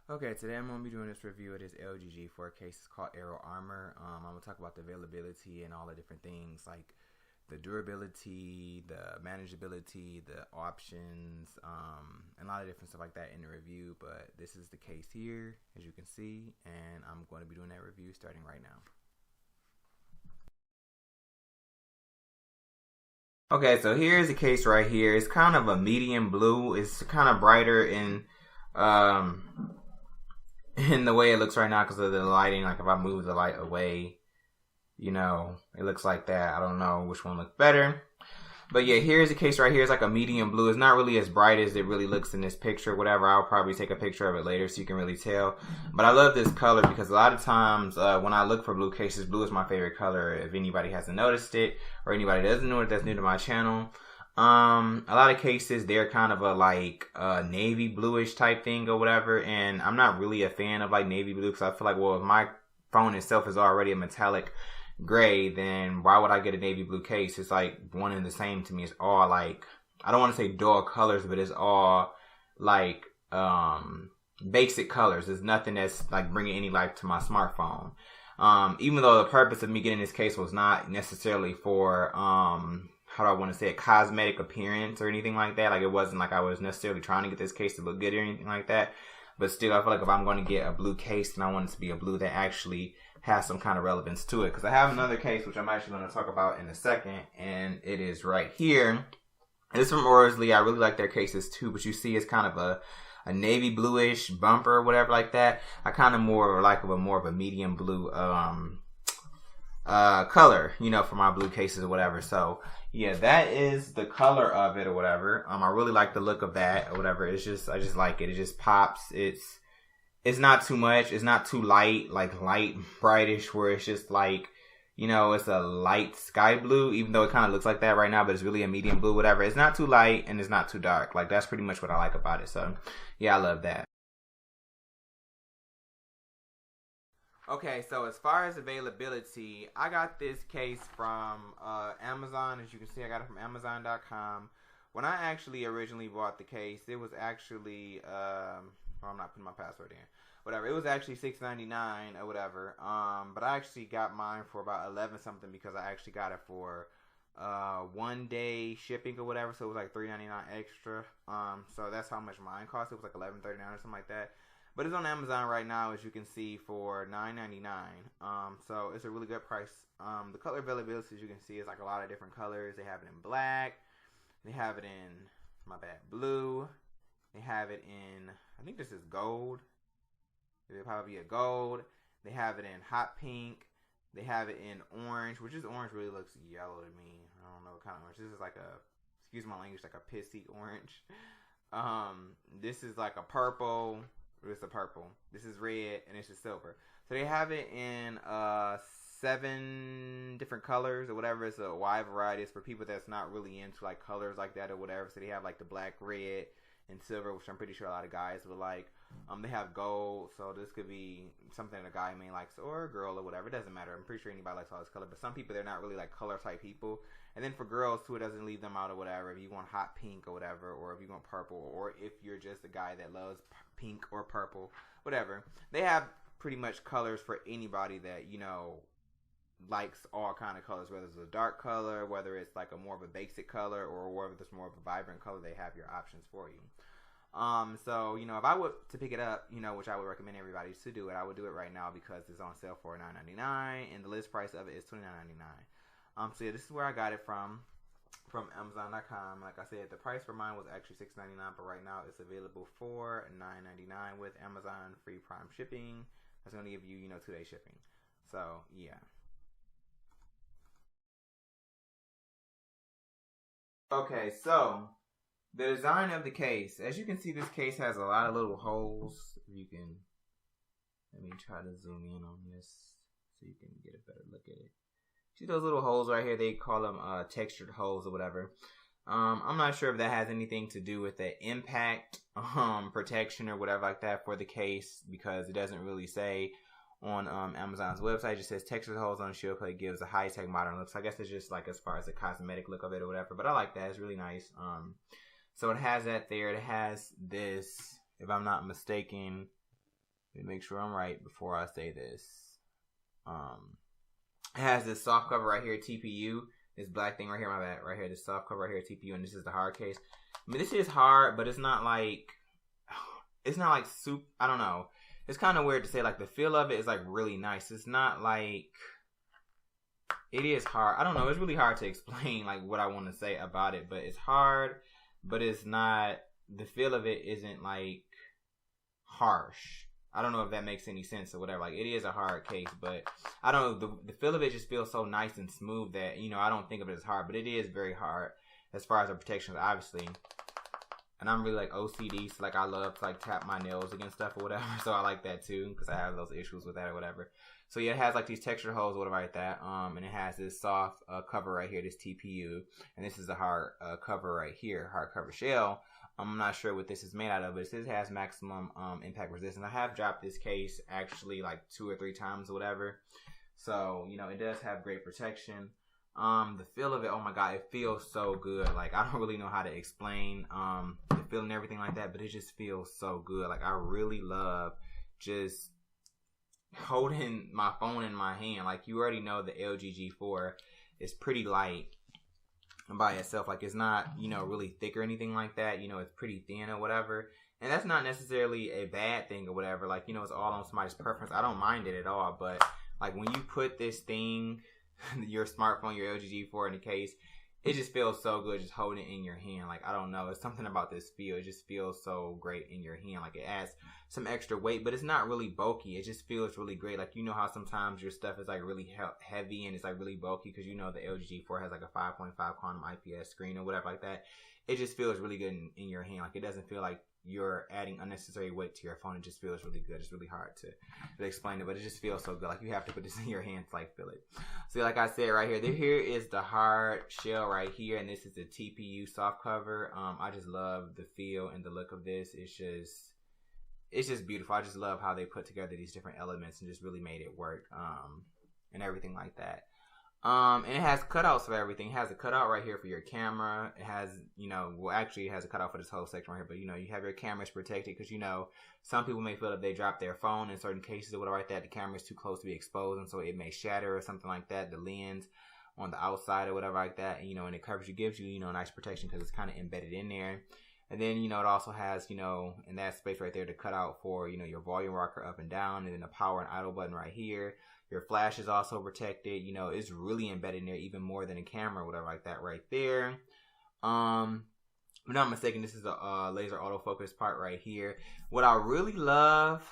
Okay, today I'm going to be doing this review of this LGG for a case. It's called Aero Armor. I'm going to talk about the availability and all the different things like the durability, the manageability, the options, and a lot of different stuff like that in the review. But this is the case here, as you can see, and I'm going to be doing that review starting right now. Okay, so here's the case right here. It's kind of a medium blue. It's kind of brighter um, in the way it looks right now because of the lighting. Like if I move the light away, it looks like that. I don't know which one looks better. But yeah, here's the case right here. It's like a medium blue. It's not really as bright as it really looks in this picture, whatever. I'll probably take a picture of it later so you can really tell. But I love this color because a lot of times when I look for blue cases, blue is my favorite color. If anybody hasn't noticed it or anybody doesn't know it that's new to my channel. A lot of cases, they're kind of a navy bluish type thing or whatever. And I'm not really a fan of like navy blue because I feel like, well, if my phone itself is already a metallic gray, then why would I get a navy blue case? It's like one and the same to me. It's all like, I don't want to say dull colors, but it's all like basic colors. There's nothing that's like bringing any life to my smartphone. Even though the purpose of me getting this case was not necessarily for how do I want to say it, cosmetic appearance or anything like that. Like it wasn't like I was necessarily trying to get this case to look good or anything like that. But still, I feel like if I'm going to get a blue case, then I want it to be a blue that actually has some kind of relevance to it. Because I have another case, which I'm actually going to talk about in a second. And it is right here. It's from Orsley. I really like their cases too. But you see it's kind of a navy bluish bumper or whatever like that. I kind of more like more of a medium blue color, for my blue cases or whatever. So yeah, that is the color of it or whatever. I really like the look of that or whatever. I just like it. It just pops. It's not too much. It's not too light, like light brightish where it's just like, it's a light sky blue, even though it kind of looks like that right now, but it's really a medium blue, whatever. It's not too light and it's not too dark. Like that's pretty much what I like about it. So yeah, I love that. Okay, so as far as availability, I got this case from Amazon. As you can see, I got it from Amazon.com. When I actually originally bought the case, it was actually, I'm not putting my password in. Whatever, it was actually $6.99 or whatever. But I actually got mine for about 11 something because I actually got it for 1 day shipping or whatever. So it was like $3.99 extra. So that's how much mine cost. It was like $11.39 or something like that. But it's on Amazon right now, as you can see, for $9.99. So it's a really good price. The color availability, as you can see, is like a lot of different colors. They have it in black. They have it in, blue. They have it in, I think this is gold. It'll probably be a gold. They have it in hot pink. They have it in orange, which is orange really looks yellow to me. I don't know what kind of orange. This is like excuse my language, like a pissy orange. This is like a purple. It's a purple. This is red, and this is silver. So they have it in 7 different colors or whatever. It's a wide variety. It's for people that's not really into like colors like that or whatever. So they have like the black, red, and silver, which I'm pretty sure a lot of guys would like. They have gold, so this could be something a guy may like, or a girl or whatever. It doesn't matter. I'm pretty sure anybody likes all this color, but some people, they're not really like color type people. And then for girls too, it doesn't leave them out or whatever. If you want hot pink or whatever, or if you want purple, or if you're just a guy that loves pink or purple, whatever. They have pretty much colors for anybody that, likes all kind of colors, whether it's a dark color, whether it's like a more of a basic color, or whether it's more of a vibrant color. They have your options for you. So, if I were to pick it up, which I would recommend everybody to do it, I would do it right now because it's on sale for $9.99 and the list price of it is $29.99. So yeah, this is where I got it from Amazon.com. Like I said, the price for mine was actually $6.99, but right now it's available for $9.99 with Amazon free Prime shipping. That's going to give you, 2-day shipping. So, yeah. Okay, so the design of the case. As you can see, this case has a lot of little holes. Let me try to zoom in on this so you can get a better look at it. See those little holes right here? They call them textured holes or whatever. I'm not sure if that has anything to do with the impact protection or whatever like that for the case, because it doesn't really say on Amazon's website. It just says textured holes on the shield plate gives a high-tech modern look. So I guess it's just like as far as the cosmetic look of it or whatever. But I like that. It's really nice. So it has that there. It has this, if I'm not mistaken, Let me make sure I'm right before I say this. It has this soft cover right here, TPU. This black thing right here, my bad, right here, this soft cover right here, TPU, and this is the hard case. I mean, this is hard, but it's not like soup. I don't know. It's kind of weird to say. Like, the feel of it is like really nice. It's not like, it is hard. I don't know. It's really hard to explain like what I want to say about it, but it's hard, but it's not. The feel of it isn't like harsh. I don't know if that makes any sense or whatever. Like, it is a hard case, but I don't know. The feel of it just feels so nice and smooth that, you know, I don't think of it as hard, but it is very hard as far as the protections, obviously. And I'm really like OCD, so like I love to like tap my nails against stuff or whatever. So I like that too, because I have those issues with that or whatever. So yeah, it has like these textured holes or whatever like that. And it has this soft cover right here, this TPU, and this is the hard cover right here, hard cover shell. I'm not sure what this is made out of, but it says it has maximum impact resistance. I have dropped this case actually like 2 or 3 times or whatever. So, you know, it does have great protection. The feel of it, oh my god, it feels so good. Like, I don't really know how to explain the feel and everything like that, but it just feels so good. Like, I really love just holding my phone in my hand. Like, you already know the LG G4 is pretty light by itself. Like, it's not, you know, really thick or anything like that. You know, it's pretty thin or whatever. And that's not necessarily a bad thing or whatever. Like, you know, it's all on somebody's preference. I don't mind it at all. But, like, when you put this thing, your smartphone, your LG G4 in the case, it just feels so good just holding it in your hand. Like, I don't know. It's something about this feel. It just feels so great in your hand. Like, it adds some extra weight, but it's not really bulky. It just feels really great. Like, you know how sometimes your stuff is like really heavy and it's like really bulky because, you know, the LG G4 has like a 5.5 quantum IPS screen or whatever like that. It just feels really good in your hand. Like, it doesn't feel like you're adding unnecessary weight to your phone. It just feels really good. It's really hard to explain it, but it just feels so good. Like, you have to put this in your hand to like feel it. So like I said right here, here is the hard shell right here, and this is the TPU soft cover. I just love the feel and the look of this. It's just beautiful. I just love how they put together these different elements and just really made it work, and everything like that. And it has cutouts for everything. It has a cutout right here for your camera. It has, you know, well, actually it has a cutout for this whole section right here, but, you know, you have your cameras protected because, you know, some people may feel if they drop their phone in certain cases or whatever like that, the camera is too close to be exposed, and so it may shatter or something like that, the lens on the outside or whatever like that, and, you know, and it covers you, gives you, you know, nice protection because it's kind of embedded in there. And then, you know, it also has, you know, in that space right there to cut out for, you know, your volume rocker up and down, and then the power and idle button right here. Your flash is also protected. You know, it's really embedded in there even more than a camera or whatever like that right there. If I'm not mistaken, this is a laser autofocus part right here. What I really love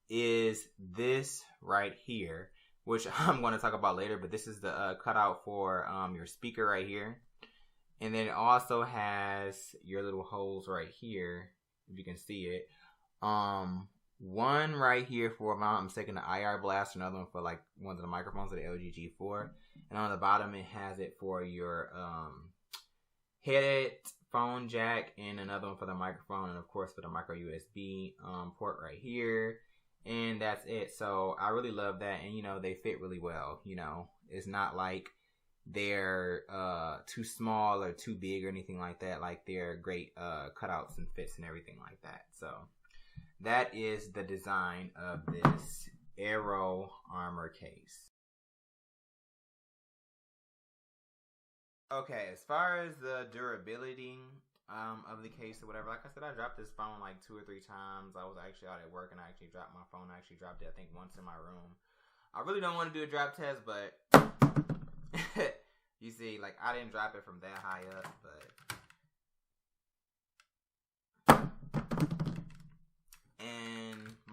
is this right here, which I'm going to talk about later, but this is the cutout for your speaker right here. And then it also has your little holes right here, if you can see it. One right here for, if I'm not mistaken, the IR blast, another one for like one of the microphones of the LG G4. And on the bottom it has it for your headphone jack, and another one for the microphone, and of course for the micro USB port right here. And that's it. So I really love that, and, you know, they fit really well. You know, it's not like they're too small or too big or anything like that. Like, they're great cutouts and fits and everything like that. So that is the design of this Aero armor case. Okay, as far as the durability of the case or whatever, like I said, I dropped this phone like 2 or 3 times. I was actually out at work and I actually dropped my phone. I actually dropped it, I think, once in my room. I really don't want to do a drop test, but you see, like, I didn't drop it from that high up, but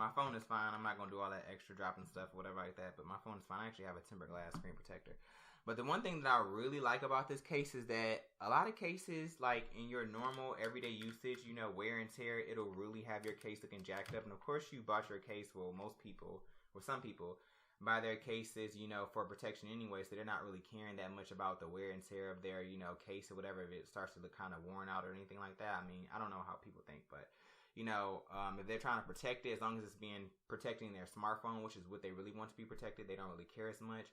my phone is fine. I'm not going to do all that extra dropping stuff, whatever like that, but my phone is fine. I actually have a tempered glass screen protector. But the one thing that I really like about this case is that a lot of cases, like in your normal everyday usage, you know, wear and tear, it'll really have your case looking jacked up. And of course you bought your case, well, most people, or some people, buy their cases, you know, for protection anyway, so they're not really caring that much about the wear and tear of their, you know, case or whatever, if it starts to look kind of worn out or anything like that. I mean, I don't know how people think, but, you know, if they're trying to protect it, as long as it's protecting their smartphone, which is what they really want to be protected, they don't really care as much.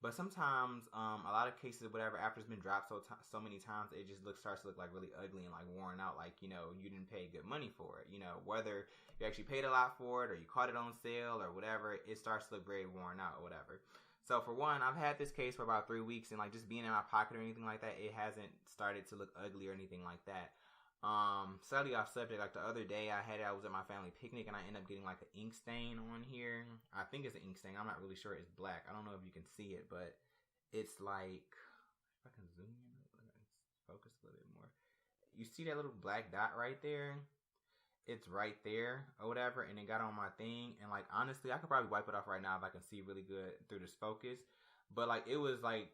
But sometimes, a lot of cases, whatever, after it's been dropped so many times, it just starts to look like really ugly and like worn out. Like, you know, you didn't pay good money for it. You know, whether you actually paid a lot for it or you caught it on sale or whatever, it starts to look very worn out or whatever. So for one, I've had this case for about 3 weeks, and like just being in my pocket or anything like that, it hasn't started to look ugly or anything like that. Slightly off subject, like the other day I was at my family picnic and I ended up getting like an ink stain on here. I think it's an ink stain. I'm not really sure. It's black. I don't know if you can see it, but it's like, if I can zoom in, focus a little bit more. You see that little black dot right there? It's right there or whatever, and it got on my thing, and like honestly I could probably wipe it off right now if I can see really good through this focus, but like it was like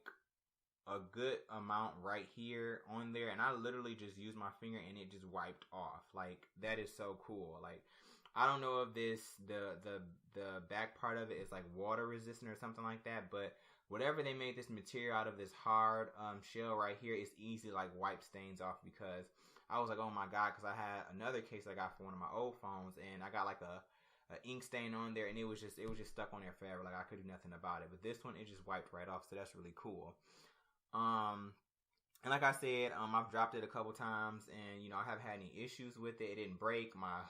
a good amount right here on there, and I literally just used my finger and it just wiped off. Like, that is so cool. Like, I don't know if this the back part of it is like water resistant or something like that, but whatever they made this material out of, this hard shell right here, it's easy to like wipe stains off, because I was like, oh my god, because I had another case I got for one of my old phones, and I got like a ink stain on there, and it was just stuck on there forever. Like, I could do nothing about it. But this one, it just wiped right off, so that's really cool. And like I said, I've dropped it a couple times, and you know, I haven't had any issues with it. It didn't break. My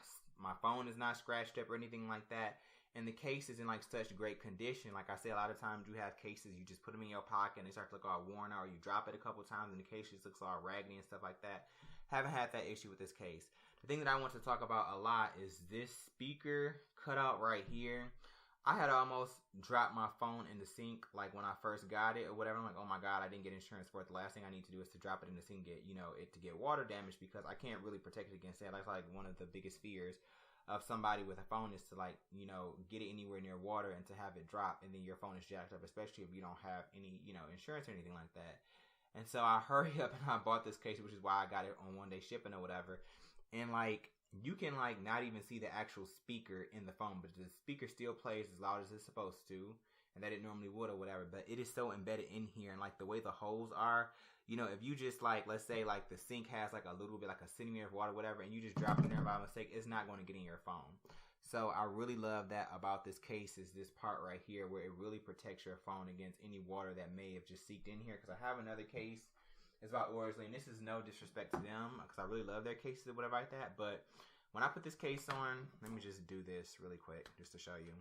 phone is not scratched up or anything like that. And the case is in like such great condition. Like I said, a lot of times you have cases, you just put them in your pocket and they start to look all worn out, or you drop it a couple times and the case just looks all raggedy and stuff like that. Haven't had that issue with this case. The thing that I want to talk about a lot is this speaker cutout right here. I had almost dropped my phone in the sink, like when I first got it or whatever. I'm like, oh my god, I didn't get insurance for it. The last thing I need to do is to drop it in the sink, to get water damage, because I can't really protect it against that. That's like one of the biggest fears of somebody with a phone, is to like, get it anywhere near water and to have it drop, and then your phone is jacked up, especially if you don't have any, insurance or anything like that. And so I hurry up and I bought this case, which is why I got it on 1-day shipping or whatever. And like, you can like not even see the actual speaker in the phone, but the speaker still plays as loud as it's supposed to, and that it normally would or whatever. But it is so embedded in here, and like the way the holes are, if you just like, let's say like the sink has like a little bit, like a centimeter of water, whatever, and you just drop it in there by mistake, it's not going to get in your phone. So I really love that about this case, is this part right here where it really protects your phone against any water that may have just seeped in here. Because I have another case. It's about Orsley, and this is no disrespect to them, because I really love their cases or whatever like that. But when I put this case on, let me just do this really quick just to show you,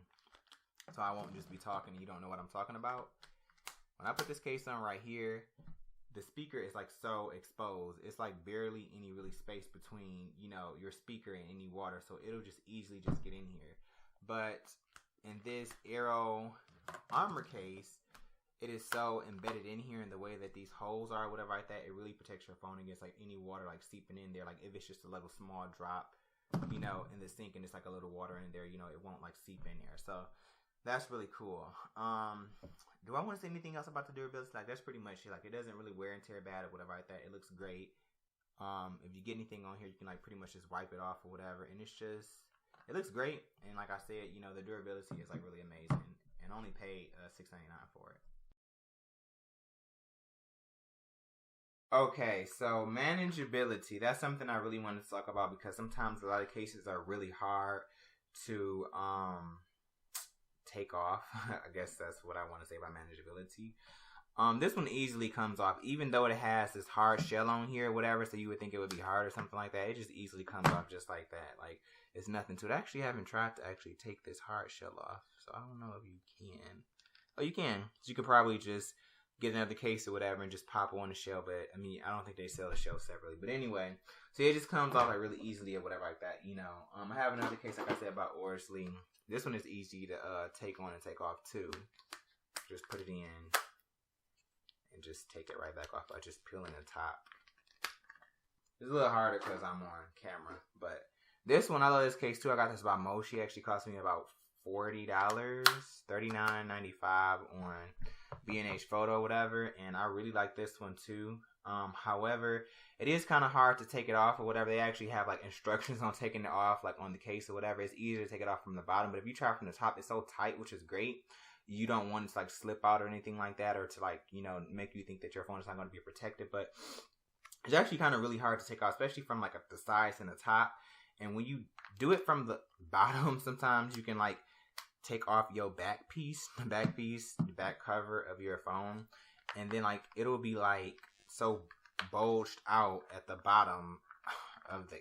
so I won't just be talking and you don't know what I'm talking about. When I put this case on right here, the speaker is like so exposed. It's like barely any really space between, your speaker and any water, so it'll just easily just get in here. But in this Aero armor case, it is so embedded in here in the way that these holes are, whatever like that. It really protects your phone against like any water like seeping in there. Like if it's just a little small drop, in the sink, and it's like a little water in there, it won't like seep in there. So that's really cool. Do I want to say anything else about the durability? Like, that's pretty much it. Like, it doesn't really wear and tear bad or whatever like that. It looks great. If you get anything on here, you can like pretty much just wipe it off or whatever, and it looks great. And like I said, the durability is like really amazing, and only paid $6.99 for it. Okay, so manageability, that's something I really wanted to talk about, because sometimes a lot of cases are really hard to take off. I guess that's what I want to say about manageability. This one easily comes off, even though it has this hard shell on here, whatever, so you would think it would be hard or something like that. It just easily comes off just like that. Like, it's nothing to it. I actually haven't tried to actually take this hard shell off, so I don't know if you can. Oh, you can. So you could probably just get another case or whatever and just pop on the shell, but I mean, I don't think they sell the shell separately. But anyway, so it just comes off like really easily or whatever like that, I have another case, like I said, about Orsley. This one is easy to take on and take off too. Just put it in and just take it right back off by just peeling the top. It's a little harder because I'm on camera, but this one, I love this case too. I got this by Moshi. Actually cost me about $40, $39.95 on B&H Photo or whatever, and I really like this one too. However, it is kind of hard to take it off or whatever. They actually have like instructions on taking it off, like on the case or whatever. It's easier to take it off from the bottom, but if you try from the top, it's so tight, which is great. You don't want it to like slip out or anything like that, or to like, make you think that your phone is not going to be protected. But it's actually kind of really hard to take off, especially from like the sides and the top. And when you do it from the bottom, sometimes you can like take off your back piece, the back cover of your phone, and then like it'll be like so bulged out at the bottom of the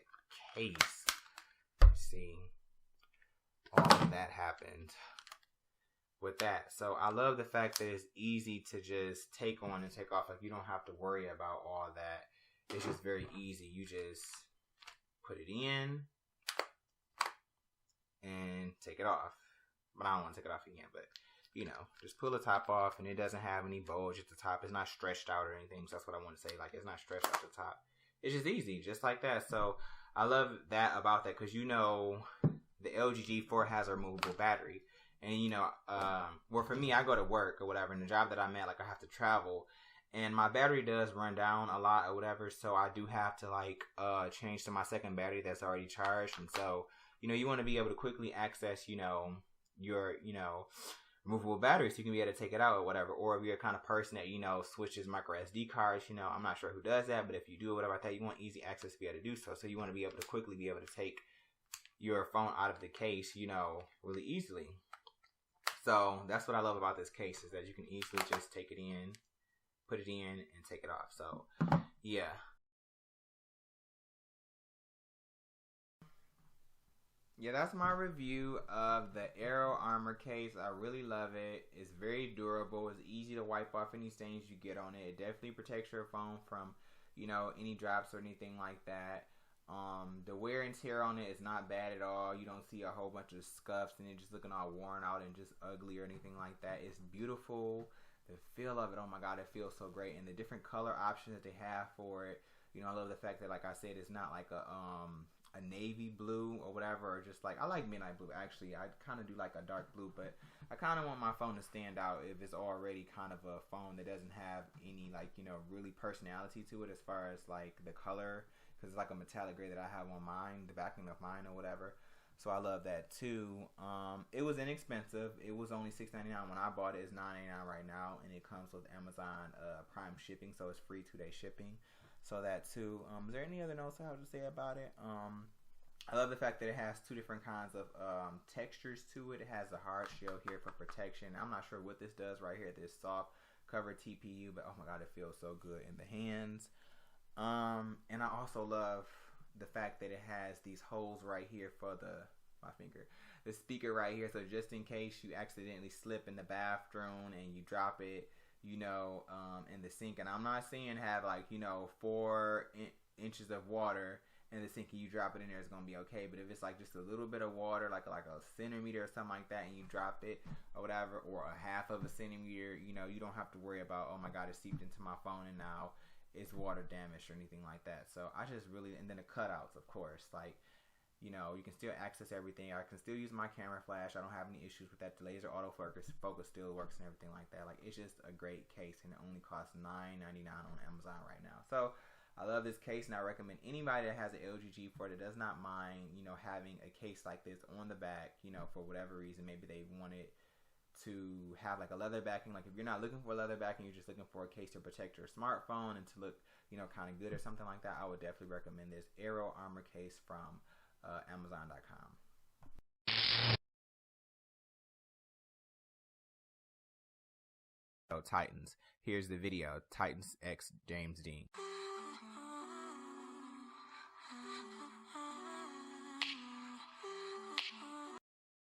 case. See, all of that happened with that. So I love the fact that it's easy to just take on and take off. Like you don't have to worry about all that. It's just very easy. You just put it in and take it off. But I don't want to take it off again. But you know, just pull the top off, and it doesn't have any bulge at the top. It's not stretched out or anything. So that's what I want to say. Like it's not stretched out the top. It's just easy, just like that. So I love that about that, because you know the LG G4 has a removable battery. And, you know, well, for me, I go to work or whatever, and the job that I'm at, like, I have to travel, and my battery does run down a lot or whatever, so I do have to, like, change to my second battery that's already charged. And so, you know, you want to be able to quickly access, you know, your, you know, removable battery, so you can be able to take it out or whatever. Or if you're a kind of person that, you know, switches micro SD cards, you know, I'm not sure who does that, but if you do or whatever like that, you want easy access to be able to do so. So you want to be able to quickly be able to take your phone out of the case, you know, really easily. So that's what I love about this case, is that you can easily just take it in, put it in, and take it off. So yeah. Yeah, that's my review of the Aero armor case. I really love it. It's very durable. It's easy to wipe off any stains you get on it. It definitely protects your phone from, you know, any drops or anything like that. The wear and tear on it is not bad at all. You don't see a whole bunch of scuffs and it just looking all worn out and just ugly or anything like that. It's beautiful. The feel of it, oh my god, it feels so great. And the different color options that they have for it. You know, I love the fact that, like I said, it's not like a navy blue or whatever, or just like, I like midnight blue actually. I kind of do like a dark blue, but I kind of want my phone to stand out if it's already kind of a phone that doesn't have any, like, you know, really personality to it as far as like the color, because it's like a metallic gray that I have on mine, the backing of mine or whatever. So I love that too. It was inexpensive. It was only $6.99 when I bought it. It's $9.99 right now, and it comes with Amazon Prime shipping, so it's free 2-day shipping. So that too. Is there any other notes I have to say about it? I love the fact that it has two different kinds of textures to it. It has the hard shell here for protection. I'm not sure what this does right here, this soft cover TPU, but oh my god, it feels so good in the hands. And I also love the fact that it has these holes right here for the speaker right here. So just in case you accidentally slip in the bathroom and you drop it, you know, in the sink. And I'm not saying have like, you know, 4 inches of water in the sink and you drop it in there, it's gonna be okay. But if it's like just a little bit of water, like a centimeter or something like that, and you drop it or whatever, or a half of a centimeter, you know, you don't have to worry about, oh my god, it seeped into my phone and now it's water damaged or anything like that. So I just really, and then the cutouts, of course, like, you know, you can still access everything. I can still use my camera flash. I don't have any issues with that. The laser autofocus still works and everything like that. Like, it's just a great case, and it only costs $9.99 on Amazon right now. So I love this case, and I recommend anybody that has an LG G4 that does not mind, you know, having a case like this on the back, you know, for whatever reason. Maybe they wanted to have like a leather backing. Like if you're not looking for a leather backing, you're just looking for a case to protect your smartphone and to look, you know, kind of good or something like that, I would definitely recommend this Aero armor case from Amazon.com. So Titans, here's the video. Titans X James Dean.